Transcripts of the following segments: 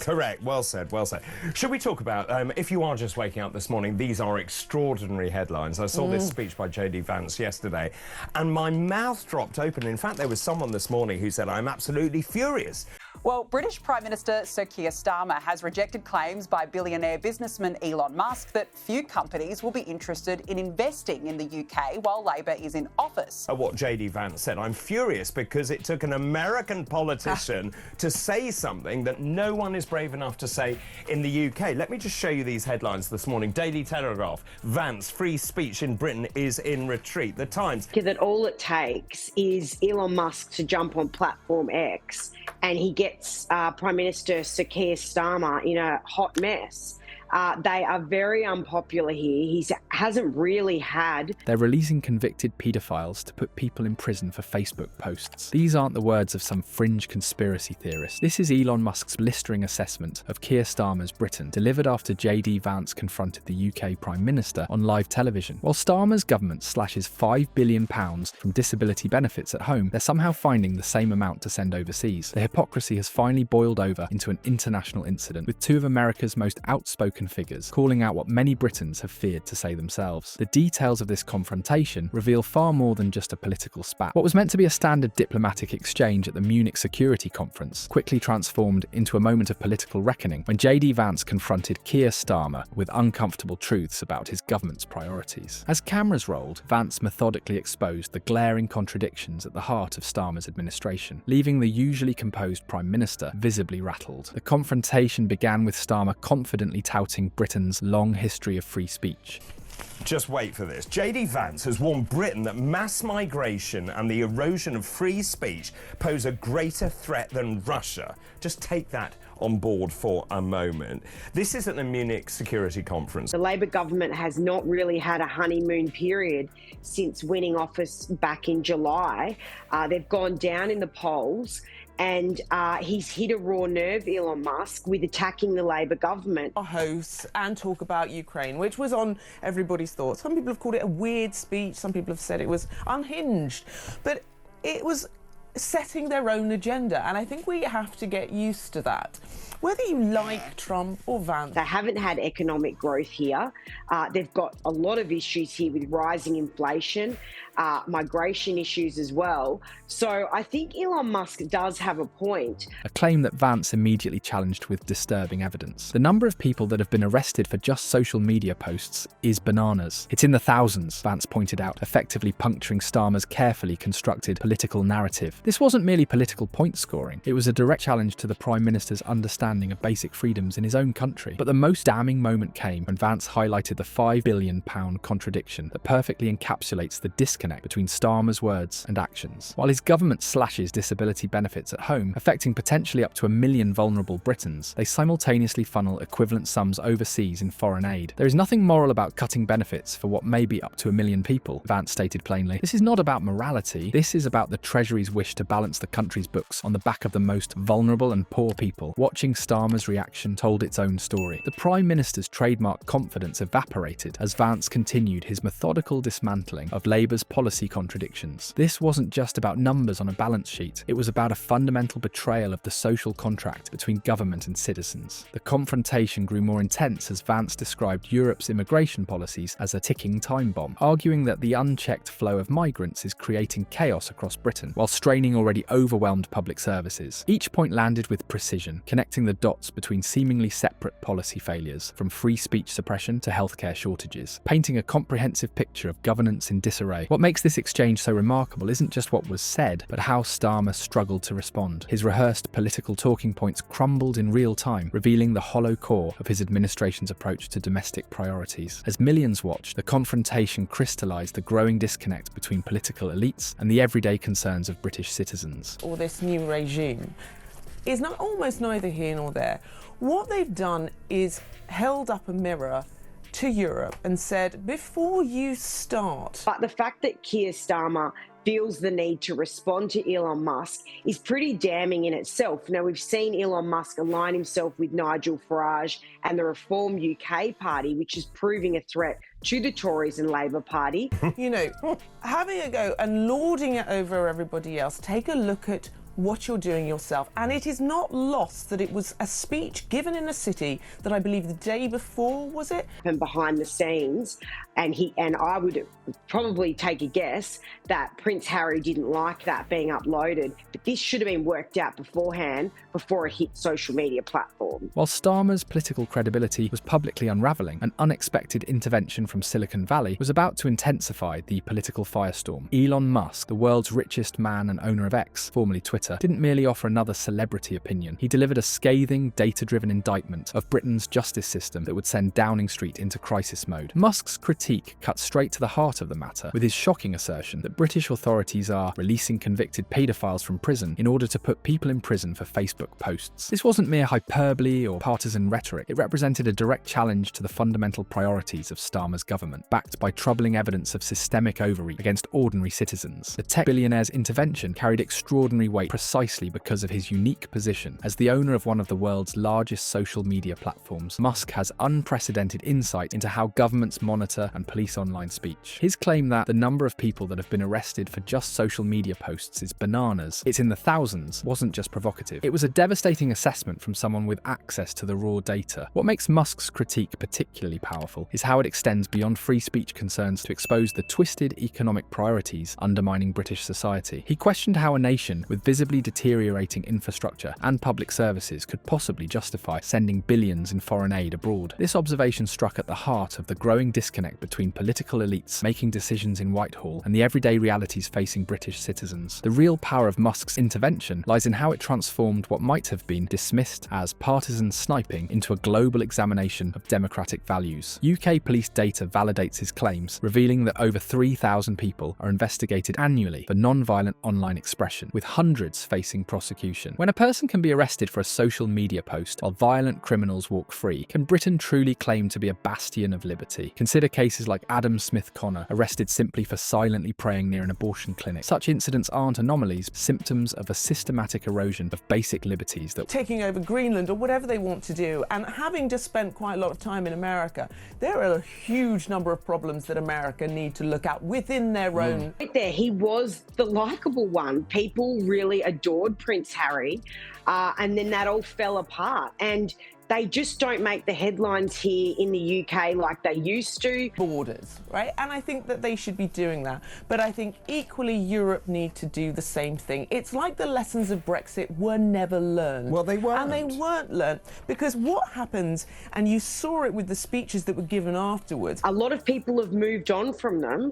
Correct. Well said, well said. Should we talk about, if you are just waking up this morning, these are extraordinary headlines. I saw this speech by JD Vance yesterday, and my mouth dropped open. In fact, there was someone this morning who said, I'm absolutely furious. Well, British Prime Minister Sir Keir Starmer has rejected claims by billionaire businessman Elon Musk that few companies will be interested in investing in the UK while Labor is in office. What JD Vance said, I'm furious because it took an American politician to say something that no one is brave enough to say in the UK. Let me just show you these headlines this morning. Daily Telegraph, Vance, free speech in Britain is in retreat. The Times. That all it takes is Elon Musk to jump on platform X and he gets Prime Minister Sir Keir Starmer in a hot mess. They are very unpopular here. He hasn't really had... They're releasing convicted paedophiles to put people in prison for Facebook posts. These aren't the words of some fringe conspiracy theorist. This is Elon Musk's blistering assessment of Keir Starmer's Britain, delivered after JD Vance confronted the UK Prime Minister on live television. While Starmer's government slashes £5 billion from disability benefits at home, they're somehow finding the same amount to send overseas. The hypocrisy has finally boiled over into an international incident, with two of America's most outspoken figures calling out what many Britons have feared to say themselves. The details of this confrontation reveal far more than just a political spat. What was meant to be a standard diplomatic exchange at the Munich Security Conference quickly transformed into a moment of political reckoning when JD Vance confronted Keir Starmer with uncomfortable truths about his government's priorities. As cameras rolled, Vance methodically exposed the glaring contradictions at the heart of Starmer's administration, leaving the usually composed Prime Minister visibly rattled. The confrontation began with Starmer confidently touting Britain's long history of free speech. Just wait for this. JD Vance has warned Britain that mass migration and the erosion of free speech pose a greater threat than Russia. Just take that on board for a moment. This is at the Munich Security Conference. The Labor government has not really had a honeymoon period since winning office back in July. They've gone down in the polls. And he's hit a raw nerve, Elon Musk, with attacking the Labor government. Hosts and talk about Ukraine, which was on everybody's thoughts. Some people have called it a weird speech. Some people have said it was unhinged. But it was setting their own agenda. And I think we have to get used to that. Whether you like Trump or Vance. They haven't had economic growth here. They've got a lot of issues here with rising inflation, migration issues as well. So I think Elon Musk does have a point. A claim that Vance immediately challenged with disturbing evidence. The number of people that have been arrested for just social media posts is bananas. It's in the thousands, Vance pointed out, effectively puncturing Starmer's carefully constructed political narrative. This wasn't merely political point scoring. It was a direct challenge to the Prime Minister's understanding of basic freedoms in his own country. But the most damning moment came when Vance highlighted the £5 billion contradiction that perfectly encapsulates the disconnect between Starmer's words and actions. While his government slashes disability benefits at home, affecting potentially up to 1 million vulnerable Britons, they simultaneously funnel equivalent sums overseas in foreign aid. There is nothing moral about cutting benefits for what may be up to 1 million people, Vance stated plainly. This is not about morality. This is about the Treasury's wish to balance the country's books on the back of the most vulnerable and poor people. Watching Starmer's reaction told its own story. The Prime Minister's trademark confidence evaporated as Vance continued his methodical dismantling of Labour's policy contradictions. This wasn't just about numbers on a balance sheet. It was about a fundamental betrayal of the social contract between government and citizens. The confrontation grew more intense as Vance described Europe's immigration policies as a ticking time bomb, arguing that the unchecked flow of migrants is creating chaos across Britain, while straining already overwhelmed public services. Each point landed with precision, connecting the dots between seemingly separate policy failures, from free speech suppression to healthcare shortages, painting a comprehensive picture of governance in disarray. What makes this exchange so remarkable isn't just what was said, but how Starmer struggled to respond. His rehearsed political talking points crumbled in real time, revealing the hollow core of his administration's approach to domestic priorities. As millions watched, the confrontation crystallised the growing disconnect between political elites and the everyday concerns of British citizens. Or this new regime is not almost neither here nor there. What they've done is held up a mirror to Europe and said, before you start. But the fact that Keir Starmer feels the need to respond to Elon Musk is pretty damning in itself. Now, we've seen Elon Musk align himself with Nigel Farage and the Reform UK party, which is proving a threat to the Tories and Labour Party. You know, having a go and lording it over everybody else, take a look at what you're doing yourself. And it is not lost that it was a speech given in a city that I believe the day before, was it? And behind the scenes, and I would probably take a guess that Prince Harry didn't like that being uploaded, but this should have been worked out beforehand before it hit social media platforms. While Starmer's political credibility was publicly unravelling, an unexpected intervention from Silicon Valley was about to intensify the political firestorm. Elon Musk, the world's richest man and owner of X, formerly Twitter, didn't merely offer another celebrity opinion. He delivered a scathing, data-driven indictment of Britain's justice system that would send Downing Street into crisis mode. Musk's critique cut straight to the heart of the matter, with his shocking assertion that British authorities are releasing convicted paedophiles from prison in order to put people in prison for Facebook posts. This wasn't mere hyperbole or partisan rhetoric. It represented a direct challenge to the fundamental priorities of Starmer's government, backed by troubling evidence of systemic overreach against ordinary citizens. The tech billionaire's intervention carried extraordinary weight precisely because of his unique position. As the owner of one of the world's largest social media platforms, Musk has unprecedented insight into how governments monitor and police online speech. His claim that the number of people that have been arrested for just social media posts is bananas, it's in the thousands, wasn't just provocative. It was a devastating assessment from someone with access to the raw data. What makes Musk's critique particularly powerful is how it extends beyond free speech concerns to expose the twisted economic priorities undermining British society. He questioned how a nation with visibly deteriorating infrastructure and public services could possibly justify sending billions in foreign aid abroad. This observation struck at the heart of the growing disconnect between political elites making decisions in Whitehall and the everyday realities facing British citizens. The real power of Musk's intervention lies in how it transformed what might have been dismissed as partisan sniping into a global examination of democratic values. UK police data validates his claims, revealing that over 3,000 people are investigated annually for non-violent online expression, with hundreds facing prosecution. When a person can be arrested for a social media post while violent criminals walk free, can Britain truly claim to be a bastion of liberty? Consider cases like Adam Smith Connor, arrested simply for silently praying near an abortion clinic. Such incidents aren't anomalies, symptoms of a systematic erosion of basic liberties that taking over Greenland or whatever they want to do. And having just spent quite a lot of time in America, there are a huge number of problems that America need to look at within their own. Right there, he was the likeable one. People really adored Prince Harry, and then that all fell apart. And they just don't make the headlines here in the UK like they used to. Borders, right? And I think that they should be doing that. But I think equally Europe need to do the same thing. It's like the lessons of Brexit were never learned. Well, they weren't. And they weren't learned because what happens, and you saw it with the speeches that were given afterwards. A lot of people have moved on from them.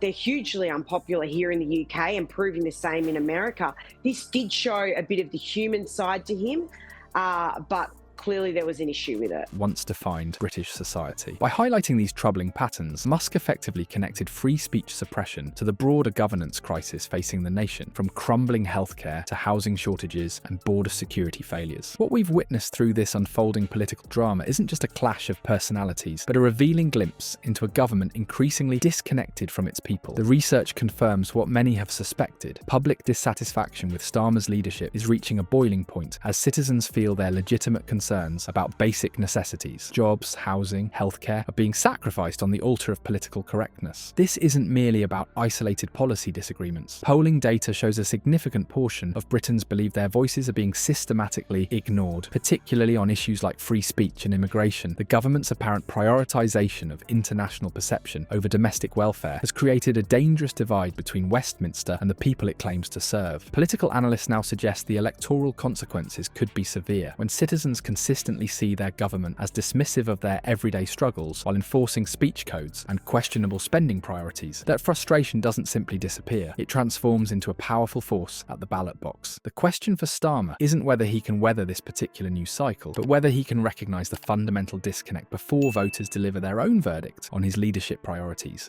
They're hugely unpopular here in the UK and proving the same in America. This did show a bit of the human side to him, but clearly there was an issue with it. Once defined British society. By highlighting these troubling patterns, Musk effectively connected free speech suppression to the broader governance crisis facing the nation, from crumbling healthcare to housing shortages and border security failures. What we've witnessed through this unfolding political drama isn't just a clash of personalities, but a revealing glimpse into a government increasingly disconnected from its people. The research confirms what many have suspected. Public dissatisfaction with Starmer's leadership is reaching a boiling point as citizens feel their legitimate concerns about basic necessities, jobs, housing, healthcare, are being sacrificed on the altar of political correctness. This isn't merely about isolated policy disagreements. Polling data shows a significant portion of Britons believe their voices are being systematically ignored, particularly on issues like free speech and immigration. The government's apparent prioritisation of international perception over domestic welfare has created a dangerous divide between Westminster and the people it claims to serve. Political analysts now suggest the electoral consequences could be severe when citizens consistently see their government as dismissive of their everyday struggles while enforcing speech codes and questionable spending priorities. That frustration doesn't simply disappear, it transforms into a powerful force at the ballot box. The question for Starmer isn't whether he can weather this particular news cycle, but whether he can recognise the fundamental disconnect before voters deliver their own verdict on his leadership priorities.